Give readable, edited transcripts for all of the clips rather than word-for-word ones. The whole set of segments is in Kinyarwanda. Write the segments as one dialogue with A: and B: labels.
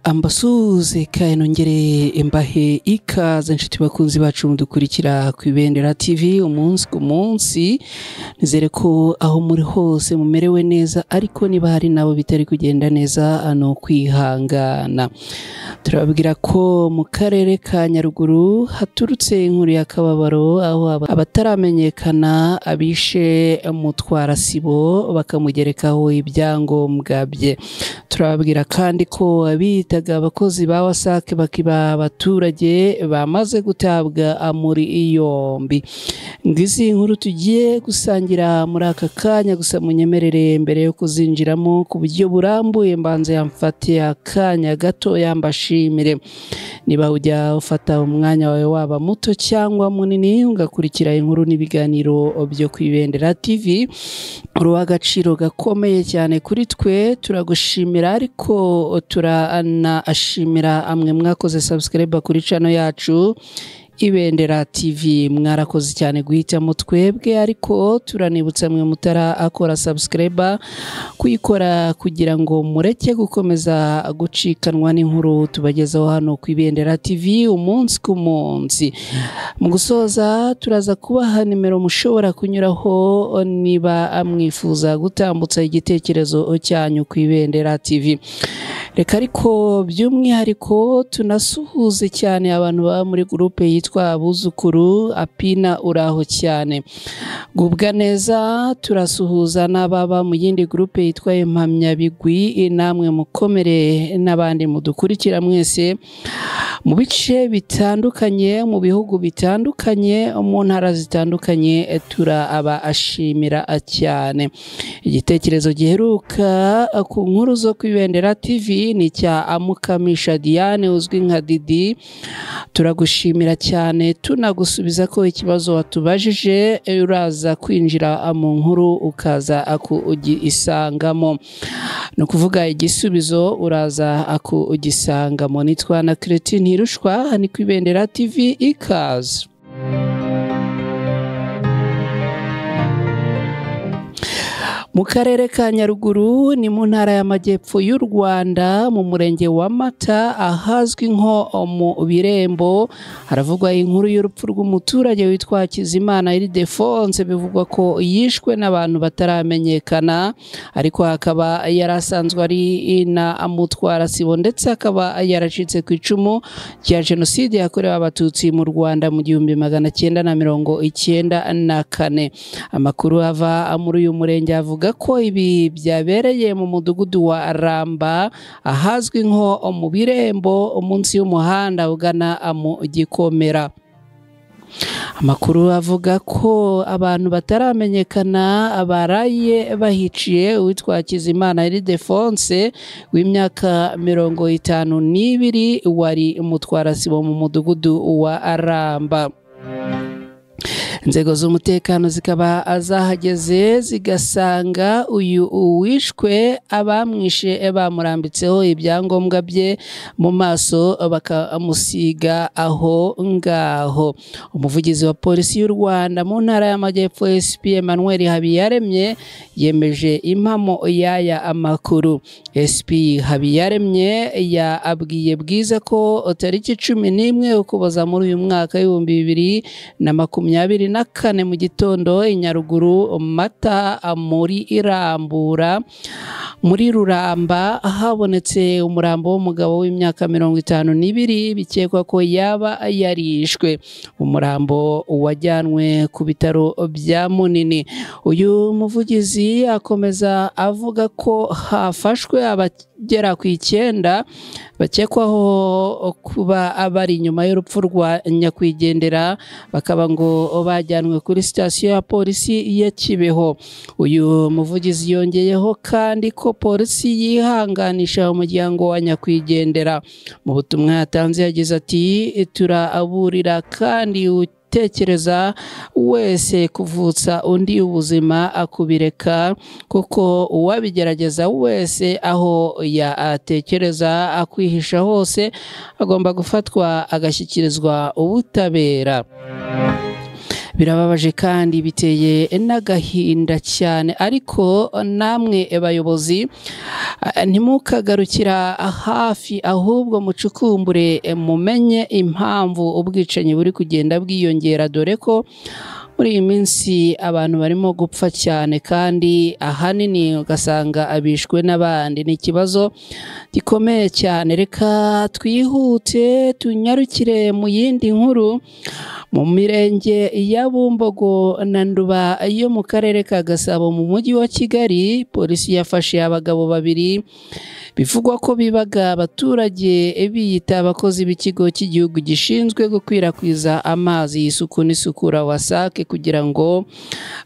A: Ambasuze kainongere imbahe ikaze nshuti bakunzi bacu mudukurikira ku Ibendera TV umunsi ku munsi. Nizere ko aho muri hose mumerewe neza, ariko niba hari nabo bitari kugenda neza ano kwihangana. Turababwira ko mu karere ka Nyaruguru haturutse inkuru y'akababaro aho abataramenyekana abishe mutwara sibo bakamugerekaho ibyangombwa bye. Turababwira kandi ko abitaga abakozi ba WASAC bakiba abaturage bamaze gutabwa muri yombi. Ngizi inkuru tugiye gusangira muri aka kanya, gusa munyemerere mbere yo kuzinjiramo ku buryo burambuye mbanze yamfatiye akanya gato yambashimire. Niba ujya ufata umwanya wawe waba muto cyangwa munini ugakurikira inkuru n'ibiganiro byo ku Ibendera TV, uruwa agaciro gakomeye cyane kuri twe, turagushimira. Ariko turanaashimira amwe mwakoze subscribe kuri channel yacu Ibendera TV. Mwarakoze cyane guhitamo twebwe, ariko turanibutsa mwe mutara akora subscribe kuyikora kugira ngo mureke gukomeza gucikanwa n'inkuru tubagezaho hano ku Ibendera TV umunsi ku munsi. Mu gusoza turaza kubaha nimero mushobora kunyuraho niba amwifuza gutambutsa igitekerezo cyanyu ku Ibendera TV. Reka ariko by'umwihariko tunasuhuze cyane abantu baba muri groupe yitwa Abuzukuru. Apina uraho cyane, gubwa neza. Turasuhuza n'ababa mu yindi groupe yitwa Impamyabigwi, namwe mukomere, n'abandi mudukurikira mwese mu bice bitandukanye, mu bihugu bitandukanye, mu ntara zitandukanye, turabashimira cyane. Igitekerezo giheruka ku nkuru zo ku Ibendera TV ni cya Amukamisha Diane uzwi nka Didi. Turagushimira cyane, tunagusubiza ko ikibazo watubajije uraza kwinjira mu nkuru ukaza kugisangamo. No kuvuga igisubizo uraza kugisangamo. Nitwa na Cretine Hirushwa, ni ku Ibendera TV, ikaze. Mu karere ka Nyaruguru ni mu ntara y'Amajyepfo y'u Rwanda, mu murenge wa Mata ahazwi nko mu Birembo, haravugwa inkuru y'urupfu rw'umuturage witwa Kizimana Ildefonse. Bivugwa ko yishwe n'abantu bataramenyekana, ariko akaba yarasanzwe ari na amutwara sibo, ndetse akaba yaracitse ku icumu rya jenoside yakorewe abatutsi mu Rwanda mu 1994. Amakuru ava muri uyu murenge avuga ko ibi byabereye mu mudugudu wa Ramba ahazwi nko mu Birembo, munsi y'umuhanda ugana mu Gikomera. Amakuru avuga ko abantu bataramenyekana baraye bahiciye uwitwa Kizimana Ildefonse w'imyaka 52 wari umutwara sibo mu mudugudu wa Ramba. Inzego z'umutekano zikaba zahageze zigasanga uyu uwishwe abamwishe bamurambitseho ibyangombwa bye mu maso bakamusiga aho ngaho. Umuvugizi wa polisi y'u Rwanda mu ntara y'Amajyepfo SP Emmanuel Habiyaremye yemeje impamo y'aya amakuru. SP Habiyaremye yabwiye Bwiza ko tariki 11 Ukuboza muri uyu mwaka w'2024 mu gitondo i Nyaruguru Mata muri Ruramba habonetse umurambo w'umugabo w'imyaka 52 bikekwa ko yaba yarishwe. Umurambo wajyanwe ku bitaro bya Munini. Uyu muvugizi akomeza avuga ko hafashwe abagera ku 9 bakekwaho kuba abari inyuma y'urupfu rwa nyakwigendera, bakaba ngo bajyanwe kuri sitasiyo ya polisi ya Kibeho. Uyu muvugizi yongeyeho kandi ko polisi yihanganisha umuryango wa nyakwigendera. Mu butumwa yatanze yagize ati, turaburira kandi tekereza wese kuvutsa undi ubuzima akubireka, kuko uwabigerageza wese aho yatekereza akwihisha hose agomba gufatwa agashyikirizwa ubutabera. birababaje kandi biteye n'agahinda cyane ariko namwe bayobozi ntimukagarukira hafi ahubwo mucukumbure mumenye impamvu ubwicanyi buri kugenda bwiyongera dore ko muri iyi minsi abantu barimo gupfa cyane kandi ahanini ugasanga abishwe n'abandi ni ikibazo gikomeye cyane reka twihute tunyarukire mu yindi nkuru mu mirenge ya Bumbogo na Nduba yo mu karere ka Gasabo mu mujyi wa Kigali polisi yafashe abagabo babiri bivugwa ko bibaga abaturage biyita abakozi b'ikigo cy'igihugu gishinzwe gukwirakwiza amazi y'isuku n'isukura WASAC kugira ngo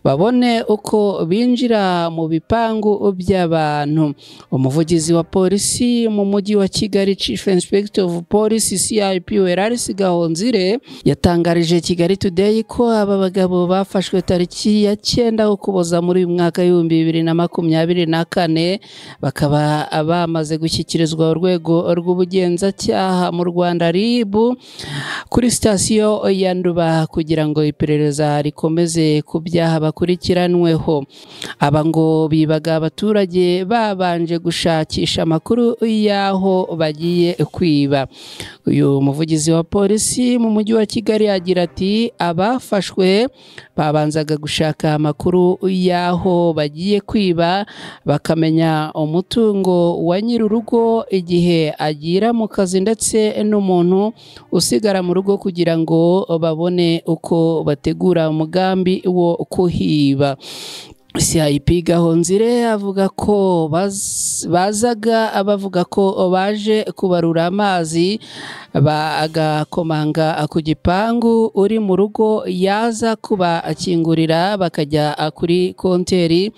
A: babone uko binjira mu bipangu by'abantu. Umuvugizi wa polisi mu mujyi wa Kigali Chief Inspector of Police CIP Werarisi Gahonzire yatangarije Kigali Today ko aba bagabo bafashwe tariki ya 9 Ukuboza muri uyu mwaka 2024 bakaba bamaze gushyikirizwa urwego rw'ubugenzacyaha mu Rwanda RIB kuri sitasiyo ya Nduba kugira ngo iperereza rikomeze ku byaha bakurikiranweho. Aba ngo bibaga abaturage babanje gushakisha amakuru y'aho bagiye kwiba. Uyu muvugizi wa polisi mu mujyi wa Kigali agira ati abafashwe babanzaga gushaka amakuru y'aho bagiye kwiba bakamenya umutungo wa nyir'urugo igihe agira mu kazi ndetse n'umuntu usigara mu rugo kugira ngo babone uko bategura umugambi wo kuhiba. CIP Gahonzire avuga ko bazaga abavuga ko baje kubarura amazi bagakomanga ku gipangu uri mu rugo yaza kuba akingurira bakajya kuri konteri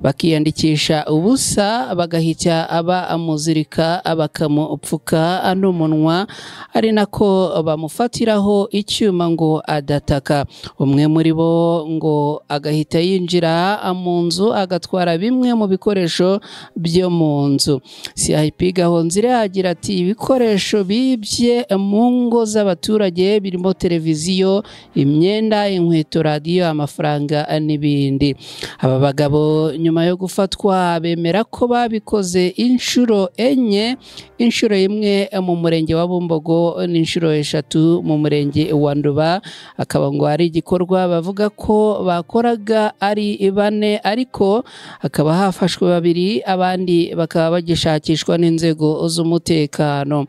A: bakiyandikisha ubusa bagahita amuzirika bakamupfuka n'umunwa ari nako bamufatiraho icyuma ngo adataka. Umwe muri bo ngo agahita yinjira mu nzu agatwara bimwe mu bikoresho byo mu nzu. CIP Gahonzire agira ati ibikoresho bibye mu ngo z'abaturage birimo televiziyo, imyenda, inkweto, radio, amafaranga n'ibindi. Aba bagabo nyuma yo gufatwa bemera ko babikoze inshuro enye, inshuro imwe mu murenge wa Bumbogo n'inshuro 3 mu murenge wa Nduba. Akaba ngo ari igikorwa bavuga ko bakoraga ari 4 ariko hakaba hafashwe 2 abandi bakaba bagishakishwa n'inzego z'umutekano.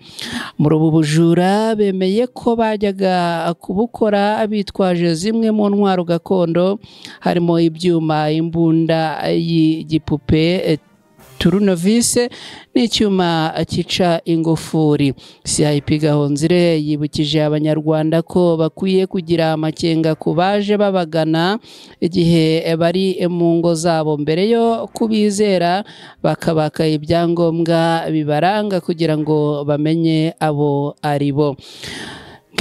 A: Muri ubu bujura bemeye ko bajyaga kubukora bitwaje zimwe mu ntwaro gakondo harimo ibyuma, imbunda y'igipupe, turunevise n'icyuma kica ingufuri. CIP Gahonzire yibukije abanyarwanda ko bakwiye kugira amakenga ku baje babagana igihe bari mu ngo zabo mbere yo kubizera bakabaka ibyangombwa bibaranga kugira ngo bamenye abo ari bo.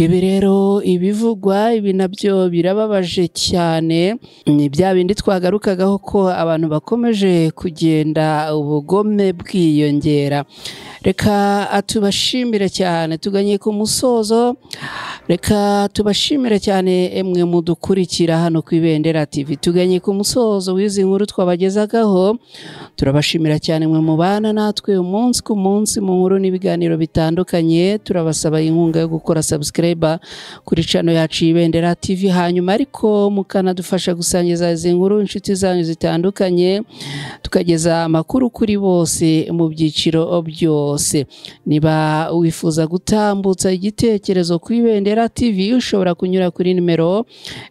A: Ibi rero ibivugwa ibi nabyo birababaje cyane, ni bya bindi twagarukagaho ko abantu bakomeje kugenda ubugome bwiyongera. Reka tubashimire cyane tuganye ku musozo. Reka tubashimire cyane emwe mudukurikira hano ku Ibendera TV. Tuganye ku musozo w'izi nkuru twabagezagaho. Turabashimira cyane mwe mubana natwe umunsi ku munsi mu nkuru n'ibiganiro bitandukanye. Turabasaba inkunga yo gukora subscribe kuri channel yacu Ibendera TV, hanyuma ariko mukanadufasha gusangiza izi nkuru inshuti zanyu zitandukanye, tukageza amakuru kuri bose mu byiciro byose. Niba wifuza gutambutsa igitekerezo ku Ibendera TV ushobora kunyura kuri nimero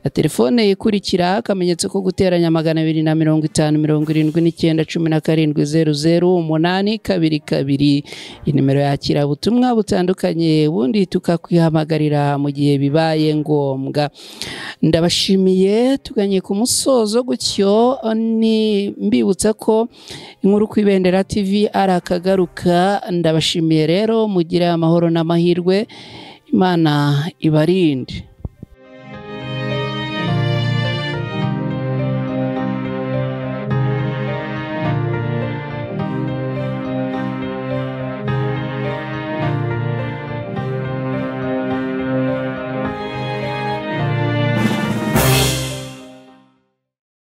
A: ya telefone ikurikira akamenyetso ko guteranya 250 79 17 00 inimero yakira ubutumwa butandukanye ubundi tukakwihamagarira mu gihe bibaye ngombwa. Ndabashimiye tuganye ku musozo gutyo ni mbibutsa ko inkuru ku Ibendera TV arakagaruka. Ndabashimiye rero mugire amahoro n'amahirwe, Imana ibarinde.